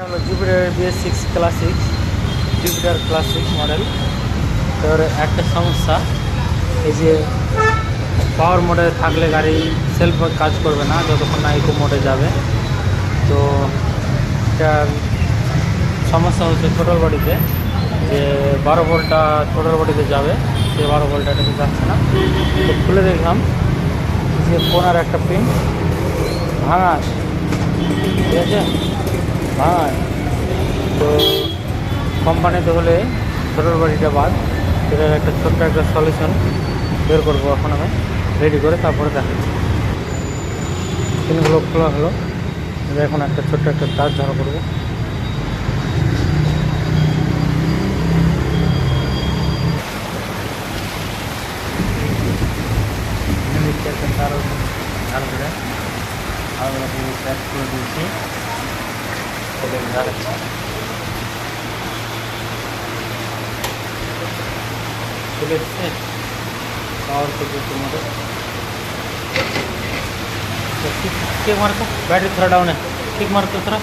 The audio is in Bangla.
হলো Jupiter BS6 classic, Jupiter classic model. তোর একটা সমস্যা, এই যে পাওয়ার মোডে থাকলে গাড়ি সেলফ কাজ করবে না যতক্ষণ না ইকো মোডে যাবে। তো এটার সমস্যা হচ্ছে ছোটোর বডিতে, যে 12 ভোল্টটা ছোটোর বডিতে যাবে, সে 12 ভোল্টটা এটাতে যাচ্ছে না। তো খুলে দেখলাম যে কোনার একটা পিন ভাঙা আছে, ঠিক আছে, ভাঙা আছে। তো কোম্পানিতে হলে ছোটোর বাড়িটা বাদ, এটার একটা ছোট্ট একটা সলিউশন বের করবো এখন আমি রেডি করে, তারপরে দেখাচ্ছি। পিনগুলো খোলা হলো, এখন একটা ছোট্ট একটা তার ঝাড়া করবো। একটা তার ঝাড় করে আলাদা প্যাক করে দিয়েছি, দেখাচ্ছি। চলে এসছে पावर को जो तुम्हारे ठीक मार को बैटरी थोड़ा डाउन है, ठीक मार को थोड़ा